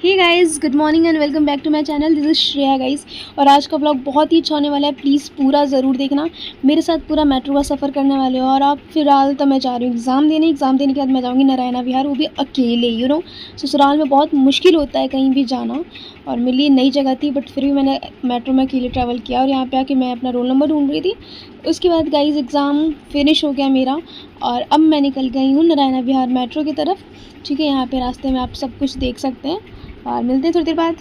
Hey guys, good morning and welcome back to my channel. This is Shreya guys. और आज का blog बहुत ही अच्छा होने वाला है। प्लीज़ पूरा ज़रूर देखना। मेरे साथ पूरा मेट्रो का सफ़र करने वाले हो। और आप फिलहाल तो मैं जा रही हूँ एग्ज़ाम देने के बाद मैं जाऊँगी नारायणा विहार, वो भी अकेले। ससुराल में बहुत मुश्किल होता है कहीं भी जाना, और मेरे लिए नई जगह थी, बट फिर भी मैंने मेट्रो में अकेले ट्रैवल किया। और यहाँ पे आके मैं अपना रोल नंबर ढूंढ रही थी। उसके बाद गाइस एग्ज़ाम फिनिश हो गया मेरा, और अब मैं निकल गई हूँ नारायणा विहार मेट्रो की तरफ। ठीक है, यहाँ पे रास्ते में आप सब कुछ देख सकते हैं, और मिलते हैं थोड़ी देर बाद।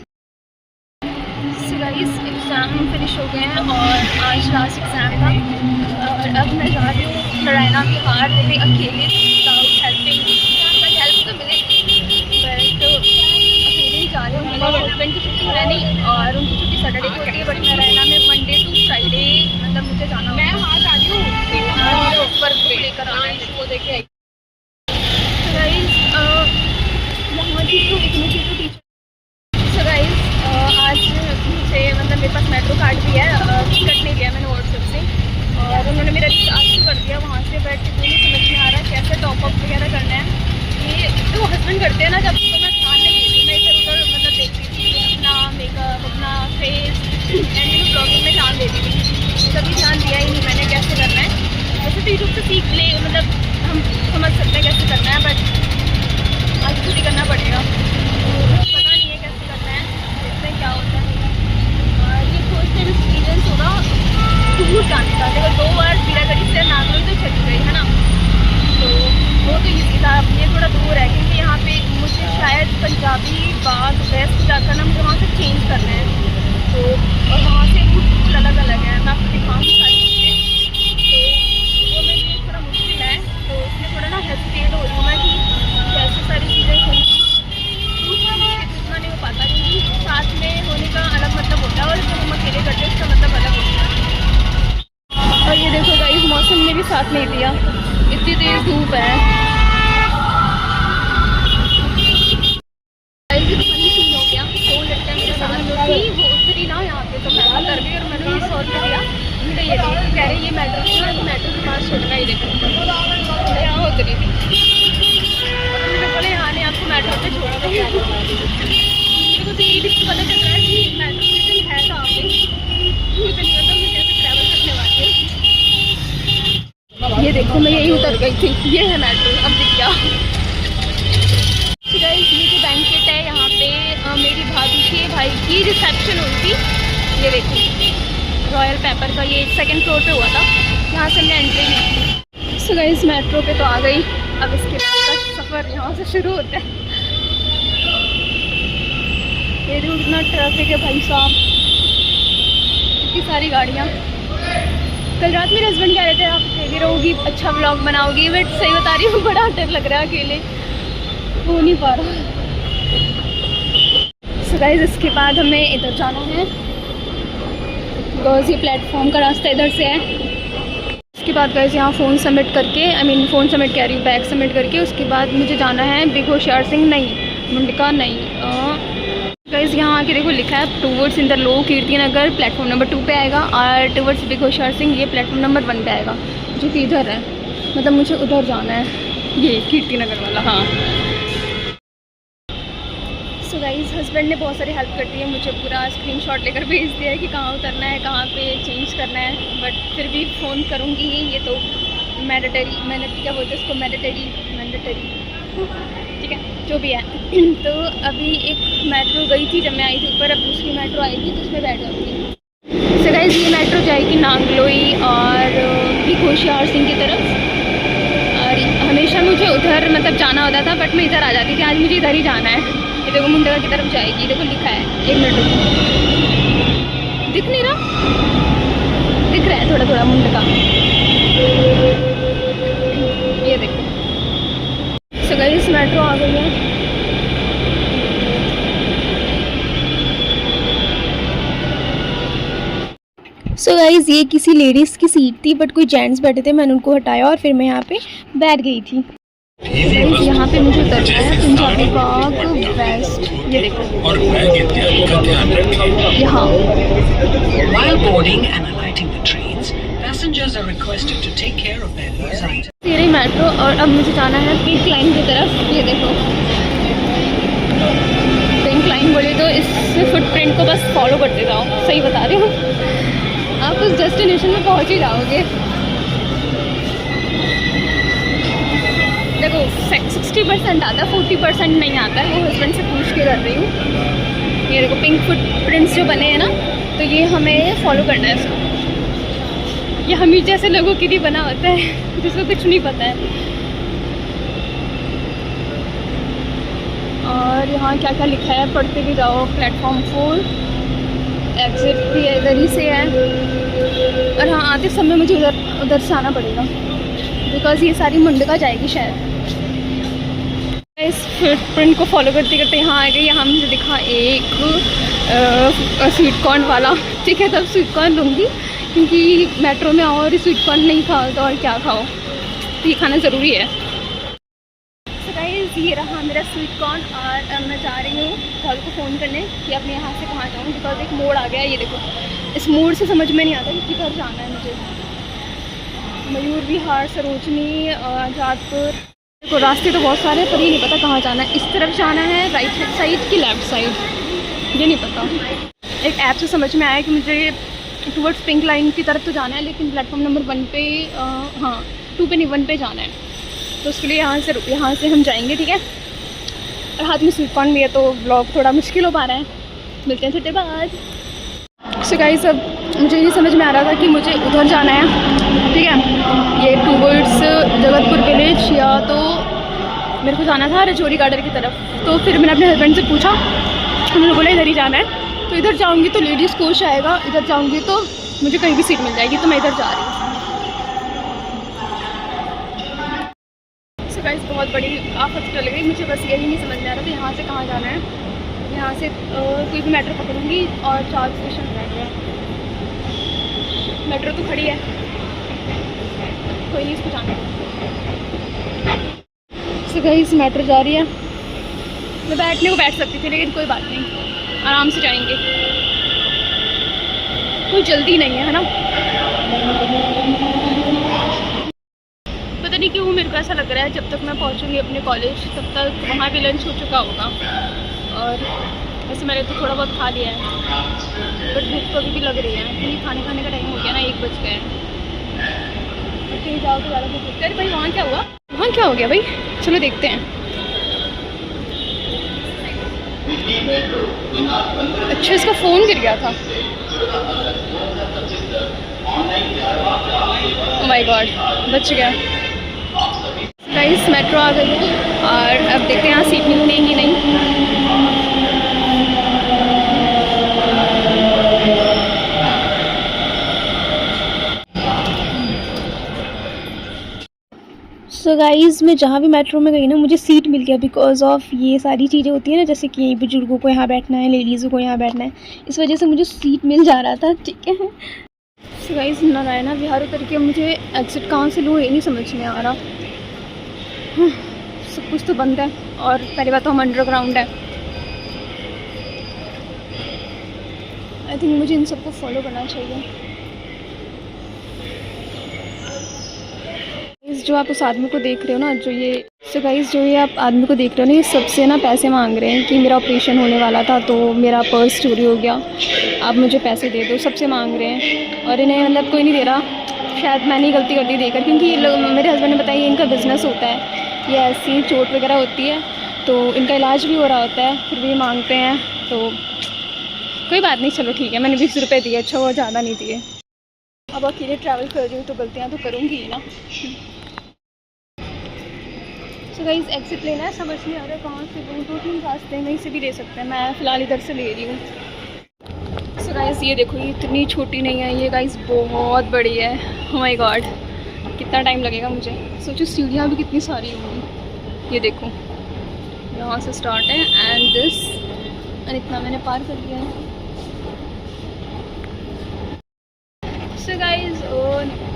सो गाइस, एग्ज़ाम फिनिश हो गए हैं और आज लास्ट एग्ज़ाम था। और अब मैं जा रही हूँ नारायणा विहार, वो भी अकेले, विदाउट हेल्पिंग। हेल्प तो मिलेगी, बट अकेले ही जा रही हूँ। मेरे हस्बैंड की छुट्टी है नहीं, और उनकी छुट्टी सैटरडे को होती है, बट नारायणा में मंडे टू फ्राइडे मतलब मुझे जाना। मैं वहाँ जा रही हूँ, वर्क को लेकर आना है, वो देखे। सो गाइस, यहाँ की तो इतनी टीचर। सो गाइस, आज मुझे मतलब मेरे पास मेट्रो कार्ड भी है, टिकट नहीं लिया मैंने व्हाट्सएप से, और उन्होंने मेरा रिचार्ज तो कर दिया वहाँ से, बट मुझे समझ नहीं आ रहा कैसे टॉपअप वगैरह करना है। ये तो हस्बैंड करते हैं ना, जब तो मैं ध्यान नहीं देती, मैं इधर उधर मतलब देखती थी अपना मेकअप, अपना फेस एंड ब्लॉगिंग में ध्यान देती थी। कभी ध्यान दिया ही नहीं मैंने कैसे करना है। वैसे तो यूट्यूब से सीख ले, मतलब हम समझ सकते हैं कैसे करना है, बट आज खुद ही करना पड़ेगा। पता नहीं है कैसे करना है, देखते हैं क्या होता है। और ये फर्स्ट टाइम एक्सपीरियंस होगा दूर जाने का। देखो 2 बार पीरागढ़ी से नागलोई तो चली गई है ना, तो वो तो ईजी था। अब ये थोड़ा दूर है, क्योंकि यहाँ पे मुझे शायद पंजाबी बाग वेस्ट जाकर ना मुझे वहाँ से चेंज करना है, तो और वहाँ से रूट बिल्कुल अलग अलग है। मैं आपको दिखाऊँगी सारी चीज़ें, तो वो मेरे लिए थोड़ा मुश्किल है, तो उसमें थोड़ा ना हेजिटेट हो रही हूँ मैं कि कैसे सारी चीज़ें होंगी। इतना नहीं हो पाता, क्योंकि साथ में होने का अलग मतलब होता है, और जब हम अकेले करते हैं उसका मतलब अलग होता है। और ये देखो गाइस, मौसम ने भी साथ नहीं दिया, इतनी तेज धूप है। फनी सीन हो गया, 2 लड़कियाँ मेरे साथ जो थी वो उतरी ना यहाँ पे, तो मैं उतर गई, और मैंने ये 100 रुपये दिया। मुझे ये देखो, कह रही ये मेट्रो से मैं मेट्रो के पास छोड़ना, ही देखो यहाँ उतरी थी, मुझे बोले यहाँ ने आपको मेट्रो पे छोड़ दिया। मेरे को ये भी पता चल रहा है कि मेट्रो स्टेशन है कहाँ पे, मुझे नहीं पता मैं कैसे ट्रैवल करने वाली हूँ। ये देखो, मैं यही उतर गई थी, ये है मेट्रो, अब दिख गया। गाइस, ये जो बैंकेट है यहाँ पे मेरी भाभी के भाई की रिसेप्शन हुई थी। ये देखो रॉयल पेपर का, ये 2nd फ्लोर पे हुआ था, यहाँ से हमने एंट्री ली थी। सो गाइस, मेट्रो पे तो आ गई, अब इसके बाद का सफ़र यहाँ से शुरू होता है। ये देखो कितना ट्रैफिक है भाई साहब, इतनी सारी गाड़ियाँ। कल रात मेरे हस्बैंड कह रहे थे आप अकेले रहोगी, अच्छा व्लॉग बनाओगी, बट सही बता रही हूँ बड़ा डर लग रहा है, अकेले हो नहीं पा रहा। सो गाइस, इसके बाद हमें इधर जाना है, बिकॉज ये प्लेटफॉर्म का रास्ता इधर से है। उसके बाद गाइस यहाँ फ़ोन सबमिट करके, फ़ोन सबमिट कह रही हूँ, बैग सबमिट करके उसके बाद मुझे जाना है बिग होशियार सिंह, नहीं मुंडका नहीं। गाइस यहाँ आके देखो लिखा है towards Inderlok Kirti Nagar, platform number 2 पे आएगा, और टूवर्ड्स बिग होशियार सिंह ये प्लेटफॉर्म नंबर 1 पे आएगा, जो कि इधर है, मतलब मुझे उधर जाना है, ये कीर्ति नगर वाला। हाँ। सो गाइस, हस्बैंड ने बहुत सारी हेल्प कर दी है, मुझे पूरा स्क्रीनशॉट लेकर भेज दिया है कि कहाँ उतरना है, कहाँ पे चेंज करना है, बट फिर भी फ़ोन करूँगी ही, ये तो मैंडेटरी, मैंने क्या बोलते हैं इसको, मैंडेटरी ठीक है, जो भी है। तो अभी एक मेट्रो गई थी जब मैं आई थी ऊपर, अब दूसरी मेट्रो आएगी तो उसमें बैठ जाऊँगी। सो गाइस, ये मेट्रो जाएगी नांगलोई और बिग होशियार सिंह की तरफ, और हमेशा मुझे उधर मतलब जाना होता था, बट मैं इधर आ जाती थी, आज मुझे इधर ही जाना है। ये देखो मुंडका की तरफ जाएगी, देखो लिखा है, 1 मिनट दिख नहीं रहा, दिख रहा है थोड़ा थोड़ा मुंडका, ये देखो। सो गाइस, मेट्रो आ गई है। सो गाइस, ये किसी लेडीज़ की सीट थी, बट कोई जेंट्स बैठे थे, मैंने उनको हटाया और फिर मैं यहाँ पे बैठ गई थी। यहाँ पे मुझे उतरना है पंजाबी बाग वेस्ट, ये देखो, और बैग इत्यादि का ध्यान रखें। यहाँ While boarding and alighting the trains, passengers are requested to take care of their loose items. ये रही मेट्रो, और अब मुझे जाना है पिंक लाइन की तरफ। ये देखो पिंक लाइन फ्रेंड को बस फॉलो करते जाओ, सही बता रही हूँ, आप उस डेस्टिनेशन में पहुँच ही जाओगे। देखो 60% आता है, 40% नहीं आता है, वो हस्बैंड से पूछ के कर रही हूँ। ये देखो पिंक फुटप्रिंट्स जो बने हैं ना, तो ये हमें फॉलो करना है इसको। ये हम ही जैसे लोगों के लिए बना होता है जिसको कुछ नहीं पता है। और यहाँ क्या क्या लिखा है पढ़ते भी जाओ। प्लेटफॉर्म 4 एग्जिट भी इधर ही से है। और हाँ, आते समय मुझे उधर से आना पड़ेगा बिकॉज़ ये सारी मुंडका जाएगी शायद। इस फुटप्रिंट को फॉलो करते करते यहाँ आ गई। यहाँ मुझे दिखा एक स्वीट कॉर्न वाला, ठीक है, तब स्वीट कॉर्न लूँगी क्योंकि मेट्रो में आओ और स्वीट कॉर्न नहीं खाओ तो और क्या खाओ, तो ये खाना ज़रूरी है। तो गाइस ये रहा मेरा स्वीट कॉर्न और अब मैं जा रही हूँ घर को फ़ोन करने कि अपने यहाँ से कहाँ जाऊँ बिकॉज एक मोड़ आ गया है। ये देखो, इस मोड़ से समझ में नहीं आता कि किधर जाना है मुझे। मयूर विहार, सरोजनी, आज़ादपुर, देखो रास्ते तो बहुत सारे पर ये नहीं पता कहाँ जाना है। इस तरफ जाना है राइट हैंड साइड की लेफ़्ट साइड, ये नहीं पता। एक ऐप से समझ में आया कि मुझे टूवर्ड्स पिंक लाइन की तरफ तो जाना है, लेकिन प्लेटफॉर्म नंबर 1 पे, हाँ 2 पे नहीं 1 पे जाना है, तो उसके लिए यहाँ से हम जाएंगे, ठीक है। और हाथ में स्वीट कॉर्न भी है तो ब्लॉग थोड़ा मुश्किल हो पा रहा है। मिलते हैं थोड़े बाद। सो गाइस अब मुझे ये समझ में आ रहा था कि मुझे उधर जाना है, ठीक है, ये टूवर्ड्स जगतपुर विलेज, या तो मेरे को जाना था रजौरी गार्डन की तरफ। तो फिर मैंने अपने हस्बैंड से पूछा, उन्होंने बोला इधर ही जाना है। तो इधर जाऊंगी तो लेडीज़ कोच आएगा, इधर जाऊंगी तो मुझे कहीं भी सीट मिल जाएगी, तो मैं इधर जा रही हूँ। सो गाइस बहुत बड़ी आफत चल गई, मुझे बस यही नहीं समझ में आ रहा था यहाँ से कहाँ जाना है। यहाँ से कोई भी मेट्रो पकड़ूंगी और 4 स्टेशन रह गए। मेट्रो तो खड़ी है, कोई नहीं, इसको जाना है। सो गाइस मेट्रो जा रही है। मैं बैठने को बैठ सकती थी लेकिन कोई बात नहीं, आराम से जाएंगे, कोई जल्दी नहीं है, है ना। पता नहीं क्यों मेरे को ऐसा लग रहा है जब तक मैं पहुंचूंगी अपने कॉलेज तब तक वहाँ भी लंच हो चुका होगा। और वैसे मैंने तो थोड़ा बहुत खा लिया है, बट भूख तो अभी भी लग रही है क्योंकि खाने का टाइम हो गया ना, 1 बज गया है। कहीं जाओ तो ज़्यादा भूख लगती है। अरे भाई वहाँ क्या हुआ, वहाँ क्या हो गया भाई, चलो देखते हैं। अच्छा इसका फ़ोन गिर गया था। ओह माय गॉड, बच गया। गाइस मेट्रो आ गई है और अब देखते हैं यहाँ सीट मिलती है कि नहीं। सो गाइज़ मैं जहाँ भी मेट्रो में गई ना मुझे सीट मिल गया बिकॉज ऑफ ये सारी चीज़ें होती है ना, जैसे कि बुजुर्गों को यहाँ बैठना है, लेडीज़ों को यहाँ बैठना है, इस वजह से मुझे सीट मिल जा रहा था, ठीक है। सो गाइज़ नारायणा विहार उतर के मुझे एग्ज़िट कहाँ से लूँ ये नहीं समझ में आ रहा। सब कुछ तो बंद है और पहली बात तो हम अंडरग्राउंड है। आई थिंक मुझे इन सबको फॉलो करना चाहिए। जो आप उस आदमी को देख रहे हो ना, जो ये गाइस जो ये आप आदमी को देख रहे हो ना, ये सबसे ना पैसे मांग रहे हैं कि मेरा ऑपरेशन होने वाला था तो मेरा पर्स चोरी हो गया, आप मुझे पैसे दे दो, सबसे मांग रहे हैं। और इन्हें मतलब कोई नहीं दे रहा, शायद मैंने ही गलती कर दी देकर, क्योंकि ये लोग, मेरे हस्बैंड ने बताया इनका बिज़नेस होता है, ये ऐसी चोट वगैरह होती है तो इनका इलाज भी हो रहा होता है, फिर भी मांगते हैं। तो कोई बात नहीं, चलो ठीक है, मैंने 20 रुपये दिए, अच्छा वो ज़्यादा नहीं दिए। अब अकेले ट्रैवल कर रही हूँ तो गलतियाँ तो करूँगी ही ना। सो गाइस एग्जिट लेना है, समझ नहीं आ रहा कहाँ से लूँ, 2-3 रास्ते में से भी ले सकते हैं, मैं फ़िलहाल इधर से ले रही हूँ। सो गाइस ये देखो, ये इतनी छोटी नहीं है, ये गाइस बहुत बड़ी है। ओह माय गॉड, कितना टाइम लगेगा मुझे, सोचो सीढ़ियाँ भी कितनी सारी होंगी। ये देखो यहाँ से स्टार्ट है एंड दिस, और इतना मैंने पार कर लिया है। सो गाइस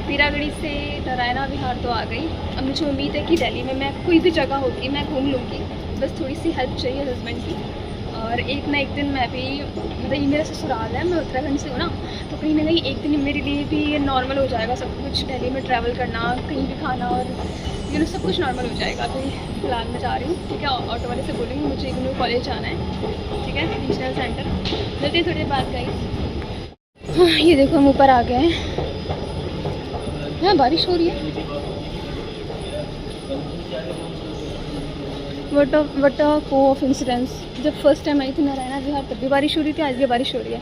पीरागढ़ी से नारायणा विहार तो आ गई। अब मुझे उम्मीद है कि दिल्ली में मैं कोई भी जगह होगी मैं घूम लूँगी, बस थोड़ी सी हेल्प चाहिए हस्बैंड की। और एक ना एक दिन मैं भी, मतलब ये मेरा ससुराल है, मैं उत्तराखंड से हूँ ना, तो कहीं ना कहीं एक दिन मेरे लिए भी नॉर्मल हो जाएगा सब कुछ, दिल्ली में ट्रैवल करना, कहीं भी खाना और लेकिन सब कुछ नॉर्मल हो जाएगा। अभी फिलहाल मैं जा रही हूँ, ठीक है। ऑटो वाले से बोलेंगे मुझे इग्नू कॉलेज जाना है, ठीक है, रीजनल सेंटर। मिलते हैं थोड़ी देर बाद गाइस। हाँ, ये देखो हम ऊपर आ गए हैं। यहाँ बारिश हो रही है। वट अ को ऑफ इंसिडेंस। जब फर्स्ट टाइम आई थी नारायण विहार तब भी बारिश हो रही थी, आज भी बारिश हो रही है।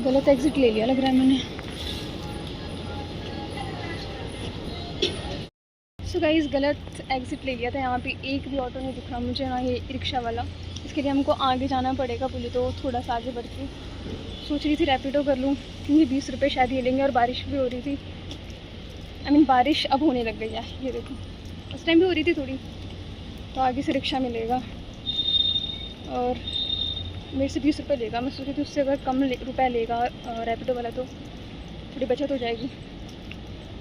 गलत एग्जिट ले लिया लग रहा है मैंने। सो गाइस, गलत एग्जिट ले लिया था। यहाँ पे एक भी ऑटो नहीं दिख रहा मुझे, ना ये रिक्शा वाला। इसके लिए हमको आगे जाना पड़ेगा, बोले तो थोड़ा सा आगे बढ़ के। सोच रही थी रैपिडो कर लूँ, क्योंकि 20 रुपये शायद ये लेंगे, और बारिश भी हो रही थी। आई मीन बारिश अब होने लग गई है, ये देखो। उस टाइम भी हो रही थी थोड़ी, तो आगे से रिक्शा मिलेगा और मेरे से 20 रुपये लेगा। मैं सोच रही थी उससे अगर कम रुपये लेगा रैपिडो वाला तो थोड़ी बचत हो जाएगी।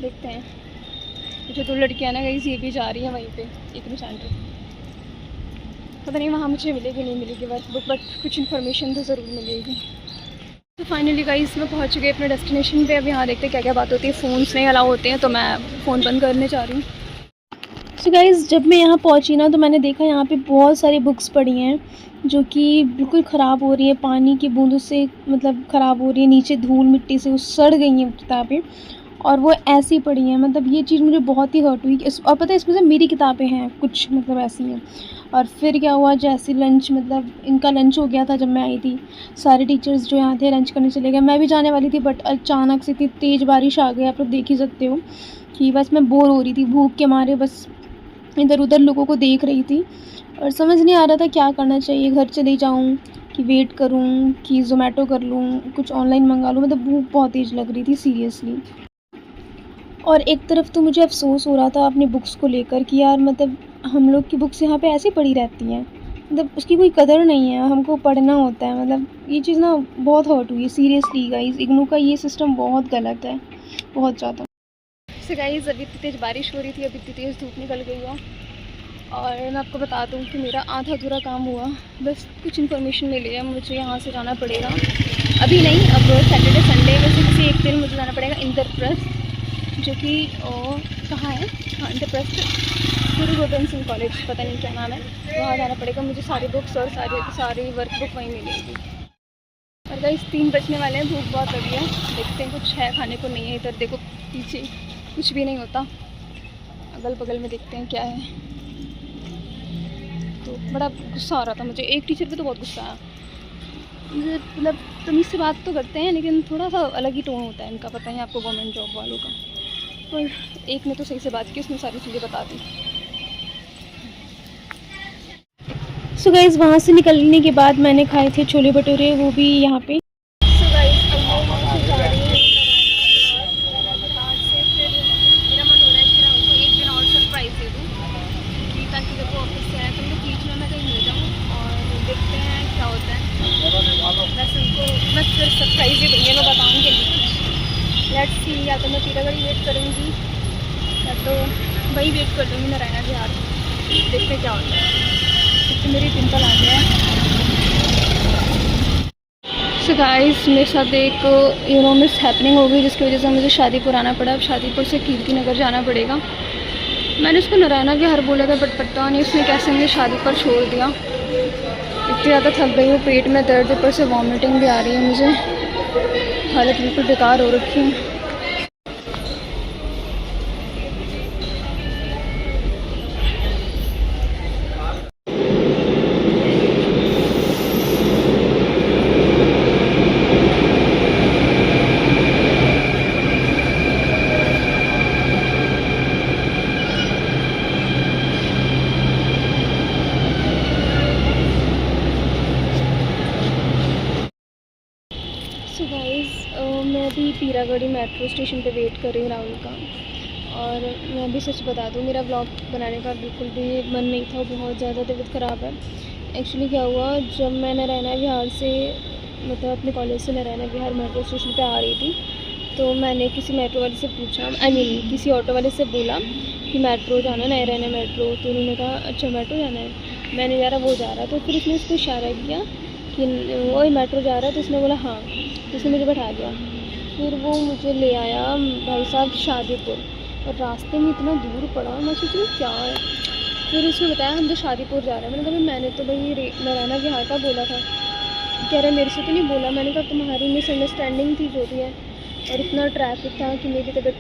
देखते हैं। जो 2 लड़कियाँ ना गाइस, ये भी जा रही हैं वहीं पे इग्नू सेंटर। पता नहीं वहाँ मुझे मिलेगी नहीं मिलेगी बट कुछ इन्फॉर्मेशन तो ज़रूर मिलेगी। तो फाइनली गाइस मैं पहुँच गई अपने डेस्टिनेशन पे। अब यहाँ देखते हैं क्या क्या बात होती है। फ़ोन्स नहीं अलाउ होते हैं, तो मैं फ़ोन बंद करने जा रही हूँ। सो गाइस, जब मैं यहाँ पहुँची ना, तो मैंने देखा यहाँ पे बहुत सारी बुक्स पड़ी हैं जो कि बिल्कुल ख़राब हो रही है, पानी की बूंदों से मतलब ख़राब हो रही है, नीचे धूल मिट्टी से वो सड़ गई हैं किताबें, और वो ऐसी पड़ी हैं। मतलब ये चीज़ मुझे बहुत ही हर्ट हुई। और पता है इसमें से मेरी किताबें हैं कुछ, मतलब ऐसी हैं। और फिर क्या हुआ, जैसे लंच, मतलब इनका लंच हो गया था जब मैं आई थी। सारे टीचर्स जो यहाँ थे लंच करने चले गए। मैं भी जाने वाली थी, बट अचानक से इतनी तेज़ बारिश आ गई। आप लोग देख ही सकते हो कि बस मैं बोर हो रही थी भूख के मारे, बस इधर उधर लोगों को देख रही थी और समझ नहीं आ रहा था क्या करना चाहिए। घर चली जाऊँ कि वेट करूँ कि ज़ोमैटो कर लूँ, कुछ ऑनलाइन मंगा लूँ। मतलब भूख बहुत तेज़ लग रही थी सीरियसली। और एक तरफ तो मुझे अफ़सोस हो रहा था अपनी बुक्स को लेकर कि यार मतलब हम लोग की बुक्स यहाँ पे ऐसी पड़ी रहती हैं, मतलब उसकी कोई कदर नहीं है, हमको पढ़ना होता है। मतलब ये चीज़ ना बहुत हर्ट हुई है सीरियसली गाइस। इग्नू का ये सिस्टम बहुत गलत है, बहुत ज़्यादा। सो गाइस, अभी इतनी तेज़ बारिश हो रही थी, अभी इतनी तेज़ धूप निकल गई है। और मैं आपको बता दूँ कि मेरा आधा अधूरा काम हुआ। बस कुछ इन्फॉर्मेशन मिली है, मुझे यहाँ से जाना पड़ेगा। अभी नहीं, अब सैटरडे संडे में से किसी एक दिन मुझे जाना पड़ेगा इंद्रप्रस्थ, जो कि कहाँ है, हाँ इंद्रप्रस्थ गुरु गोबिंद सिंह कॉलेज, पता नहीं क्या नाम है, वहाँ जाना पड़ेगा। मुझे सारी बुक्स और सारी वर्कबुक वहीं मिलेगी। और गाइस 3 बजने वाले हैं, धूप बहुत लगी है। देखते हैं कुछ है खाने को, नहीं है। इधर देखो पीछे कुछ भी नहीं होता, अगल बगल में देखते हैं क्या है। तो बड़ा गुस्सा आ रहा था मुझे, एक टीचर पे तो बहुत गुस्सा आया मुझे। मतलब तमीज़ से बात तो करते हैं, लेकिन थोड़ा सा अलग ही टोन होता है इनका, पता है आपको गवर्नमेंट जॉब वालों का। पर एक ने तो सही से बात की, उसने सारी चीज़ें बता दी। सो गाइस, वहाँ से निकलने के बाद मैंने खाए थे छोले भटूरे, वो भी यहाँ पे। सो गाइस, अब मैं वहाँ से जा रही हूँ से। फिर मेरा मन हो रहा है कि मैं उनको एक दिन और सरप्राइज़ दे दूँ, ताकि जब वो ऑफिस से आए तो उनको बीच में मैं कहीं मिल जाऊँ। और देखते हैं क्या होता है। वैसे उनको मैं फिर सरप्राइज़ ही दूँगी, मैं बताऊँगी नहीं कुछ। लेट्स सी, या तो मैं पीरागढ़ वेट करूँगी या तो वही वेट कर दूँगी नारायण विहार। देखते हैं क्या होता है, क्योंकि मेरी पिंपल आ गया है। सो गाइस, मेरे साथ एक मिस हैपनिंग हो गई, जिसकी वजह से मुझे शादीपुर आना पड़ा। अब शादीपुर से कीर्ति नगर जाना पड़ेगा। मैंने उसको नारायण विहार बोला था, बट पता नहीं उसने कैसे मुझे शादीपुर छोड़ दिया। इतनी ज़्यादा थक गई हूँ, पेट में दर्द, ऊपर से वॉमिटिंग भी आ रही है मुझे। हालत बिल्कुल बेकार हो रखी है। सो गाइस, मैं अभी पीरागढ़ी मेट्रो स्टेशन पे वेट कर रही हूँ राहुल का। और मैं अभी सच बता दूँ, मेरा ब्लॉग बनाने का बिल्कुल भी मन नहीं था, बहुत ज़्यादा तबीयत ख़राब है। एक्चुअली क्या हुआ, जब मैं नारायण विहार से, मतलब अपने कॉलेज से नारायण विहार मेट्रो स्टेशन पे आ रही थी, तो मैंने किसी मेट्रो वाले से पूछा, किसी ऑटो वाले से बोला कि मेट्रो जाना, नारायण मेट्रो। तो उन्होंने कहा अच्छा मेट्रो जाना है, मैंने जा रहा वो जा रहा। तो फिर उसने उसको इशारा किया कि वही मेट्रो जा रहा है, तो उसने बोला हाँ, तो उसने मुझे बैठा दिया। फिर वो मुझे ले आया भाई साहब शादीपुर। और रास्ते में इतना दूर पड़ा, मैं सोच रही क्या है। फिर उसने बताया हम तो शादीपुर जा रहे हैं। मैंने कहा मैंने तो भाई नारायणा विहार का बोला था। कह रहे मेरे से तो नहीं बोला। मैंने कहा तुम्हारी मिसअंडरस्टैंडिंग थी जो भी है, और इतना ट्रैफिक था कि मेरी तबीयत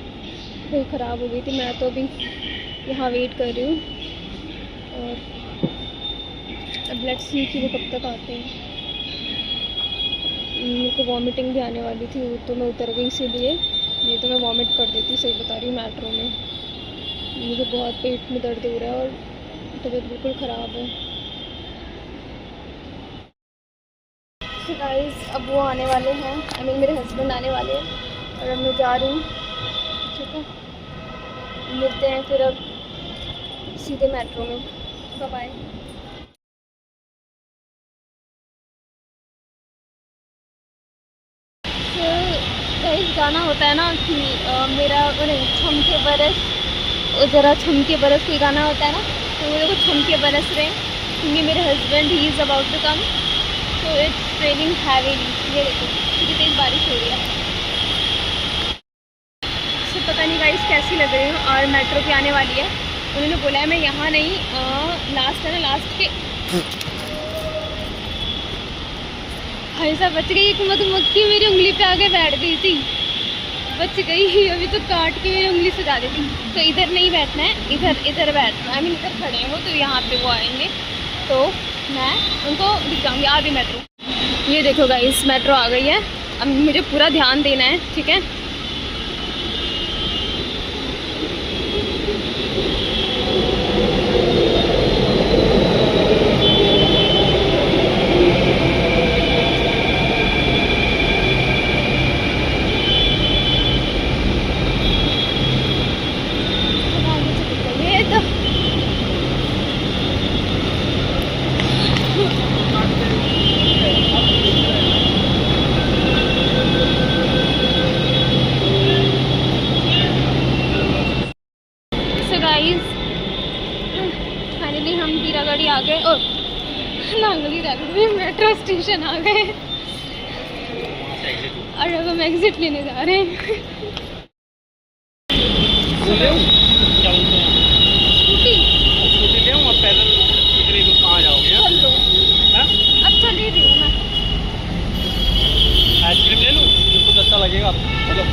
भाई ख़राब हो गई थी। मैं तो अभी यहाँ वेट कर रही हूँ, और अब लेट्स सी कि वो कब तक आते हैं। मेरे को वॉमिटिंग भी आने वाली थी, वो तो मैं उतर गई इसीलिए, नहीं तो मैं वॉमिट कर देती, सही बता रही हूँ, मेट्रो में। मुझे बहुत पेट में दर्द हो रहा है और तबीयत बिल्कुल ख़राब है। तो गाइस अब वो आने वाले हैं, आई मीन मेरे हस्बैंड आने वाले हैं, और अब मैं जा रही हूँ। ठीक है, मिलते हैं फिर अब सीधे मेट्रो में। Bye bye. गाइस गाना होता है ना कि मेरा छम के बरस, ज़रा छम के बरस कोई गाना होता है ना, तो वो देखो छम के बरस रहे हैं क्योंकि मेरे husband he is about to come. तो इट्स रेनिंग हैवीली। ये देखो कितनी तेज़ बारिश हो रही है। तो पता नहीं गाइस कैसी लग रही हूँ, और मेट्रो भी आने वाली है। उन्होंने बोला है मैं यहाँ नहीं, लास्ट है ना, लास्ट के भाई साहब बच गई। एक मधुमक्खी मेरी उंगली पे आके बैठ गई थी, बच गई। अभी तो काट के मेरी उंगली सजा देती। तो इधर नहीं बैठना है, इधर बैठना है। आई मीन इधर खड़े हैं वो, तो यहाँ पे वो आएंगे तो मैं उनको दिखाऊंगी। आ गई मेट्रो। ये देखो गाइस मेट्रो आ गई है। अब मुझे पूरा ध्यान देना है, ठीक है। फाइनली हम हीरागढ़ी आ गए, और नांगली रेलवे मेट्रो स्टेशन आ गए, और अब हम एग्जिट लेने जा रहे हैं। स्कूटी ले और पैदल कहाँ जाओगे? चल लो, अब चल ही रही हूँ मैं। आइसक्रीम ले लूँ, जिसको अच्छा लगेगा। चलो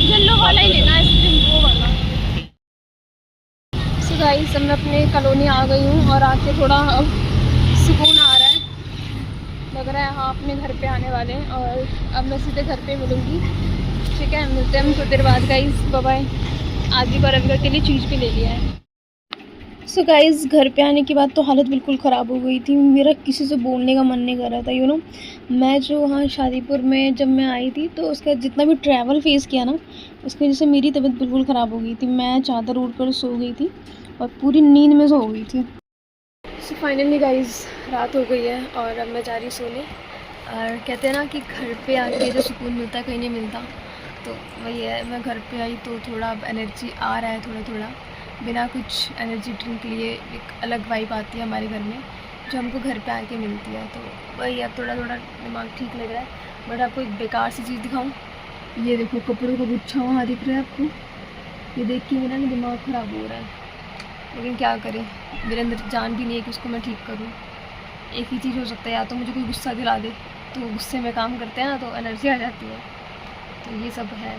येलो वाला ही लेना आइसक्रीम, वो वाला। सो गाइस अब मैं अपने कॉलोनी आ गई हूँ, और आके थोड़ा अब सुकून आ रहा है। लग रहा है हाँ अपने घर पे आने वाले हैं, और अब मैं सीधे घर पे मिलूँगी। ठीक है, मिलते हैं हम थोड़ी देर बाद गाइस। Bye bye. आज भी और अभी के लिए चीज़ भी ले लिया है। सो गाइस घर पे आने के बाद तो हालत बिल्कुल ख़राब हो गई थी। मेरा किसी से बोलने का मन नहीं कर रहा था, यू नो। मैं जो वहाँ शादीपुर में जब मैं आई थी, तो उसका जितना भी ट्रैवल फेस किया ना, उसकी वजह से मेरी तबीयत बिल्कुल ख़राब हो गई थी। मैं चादर ओढ़ कर सो गई थी, और पूरी नींद में सो गई थी। सो फाइनली गाइस रात हो गई है, और अब मैं जा रही सोने। और कहते हैं ना कि घर पे आके जो सुकून मिलता है कहीं नहीं मिलता, तो वही है। मैं घर पे आई तो थोड़ा अब एनर्जी आ रहा है, थोड़ा बिना कुछ एनर्जी ड्रिंक लिए एक अलग वाइब आती है हमारे घर में, जो हमको घर पे आके मिलती है। तो वही अब थोड़ा दिमाग ठीक लग रहा है। बट आपको एक बेकार सी चीज़ दिखाऊं, ये देखो कपड़ों का गुच्छा वहाँ दिख रहा है आपको। ये देख के मेरा ना दिमाग ख़राब हो रहा है, लेकिन क्या करें, मेरे अंदर जान भी नहीं है कि उसको मैं ठीक करूँ। एक ही चीज़ हो सकता है, या तो मुझे कोई गुस्सा दिला दे, तो गुस्से में काम करते हैं ना तो एनर्जी आ जाती है। तो ये सब है,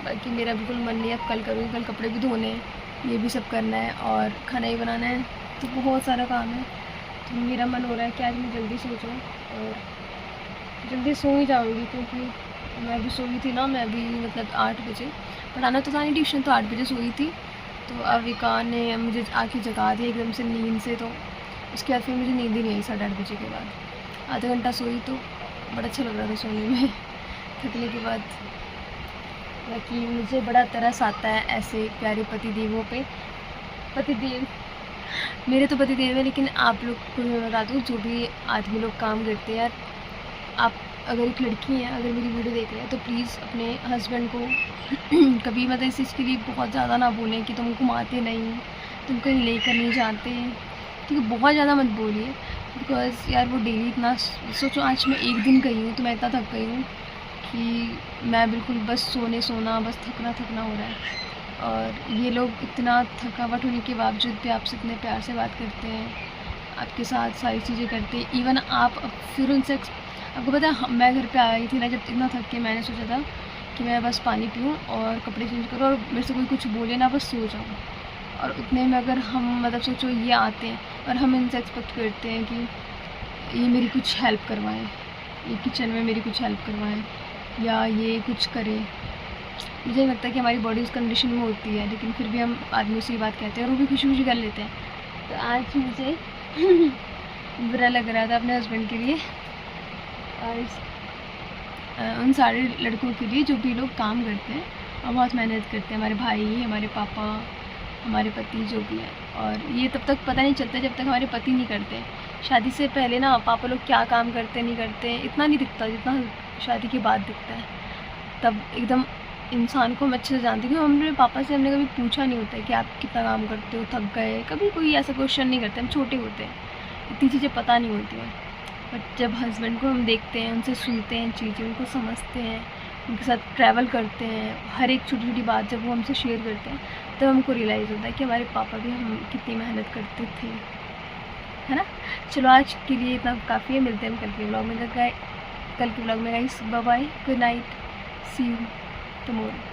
बाकी मेरा बिल्कुल मन नहीं है। अब कल करूँगी, कल कपड़े भी धोने हैं, ये भी सब करना है, और खाना ही बनाना है, तो बहुत सारा काम है। तो मेरा मन हो रहा है कि आज मैं जल्दी सो जाऊँ, और जल्दी सो ही जाऊँगी, क्योंकि मैं भी सोई थी ना। मैं भी मतलब 8 बजे, पढ़ाना तो था नहीं ट्यूशन, तो 8 बजे सोई थी। तो अब विकान ने मुझे आके जगा दिया एकदम से नींद से, तो उसके बाद फिर मुझे नींद ही नहीं आई 8:30 बजे के बाद। आधा घंटा सोई तो बड़ा अच्छा लग रहा था सोने में थकने के बाद। बाकी मुझे बड़ा तरस आता है ऐसे प्यारे पतिदेवों पे। पतिदेव मेरे तो पतिदेव है, लेकिन आप लोग को मैं बता दूँ, जो भी आदमी लोग काम करते हैं यार, आप अगर एक लड़की हैं, अगर मेरी वीडियो देख रहे हैं, तो प्लीज़ अपने हस्बैंड को कभी मतलब इस चीज़ के लिए बहुत ज़्यादा ना बोलें कि तुम घुमाते नहीं, तुम कहीं लेकर नहीं जाते, क्योंकि बहुत ज़्यादा मत बोलिए। बिकॉज़ यार वो डेली इतना, सोचो आज मैं एक दिन गई हूँ तो मैं इतना थक गई हूँ कि मैं बिल्कुल बस सोना बस थकना हो रहा है। और ये लोग इतना थकावट होने के बावजूद भी आपसे इतने प्यार से बात करते हैं, आपके साथ सारी चीज़ें करते हैं। इवन आप फिर उनसे आपको पता है मैं घर पे आई थी ना, जब इतना थक के मैंने सोचा था कि मैं बस पानी पीऊँ और कपड़े चेंज करूँ और मेरे से कोई कुछ बोले ना, बस सो जाऊँ। और उतने में अगर हम मतलब सोचो ये आते हैं और हम इनसे एक्सपेक्ट करते हैं कि ये मेरी कुछ हेल्प करवाएं, ये किचन में मेरी कुछ हेल्प करवाएं या ये कुछ करें। मुझे लगता है कि हमारी बॉडी उस कंडीशन में होती है, लेकिन फिर भी हम आदमियों से ये बात कहते हैं और वो भी खुशी कर लेते हैं। तो आज मुझे बुरा लग रहा था अपने हस्बैंड के लिए और उन सारे लड़कों के लिए जो भी लोग काम करते हैं और बहुत मेहनत करते हैं, हमारे भाई, हमारे पापा, हमारे पति जो भी है। और ये तब तक पता नहीं चलता जब तक हमारे पति नहीं करते। शादी से पहले ना पापा लोग क्या काम करते नहीं करते इतना नहीं दिखता जितना शादी के बाद दिखता है। तब एकदम इंसान को हम अच्छे से जानते हैं, क्योंकि हमने पापा से हमने कभी पूछा नहीं होता है कि आप कितना काम करते हो, थक गए, कभी कोई ऐसा क्वेश्चन नहीं करते। हम छोटे होते हैं, इतनी चीज़ें पता नहीं होती हैं। बट जब हस्बैंड को हम देखते हैं, उनसे सुनते हैं चीज़ें, उनको समझते हैं, उनके साथ ट्रैवल करते हैं, हर एक छोटी छोटी बात जब वो हमसे शेयर करते हैं, तब हमको रियलाइज़ होता है कि हमारे पापा भी हम कितनी मेहनत करते थे, है ना। चलो आज के लिए इतना काफ़ी है, मिलते हैं हम कल के ब्लॉग में। कल के ब्लॉग में guys, bye bye, good night, see you tomorrow.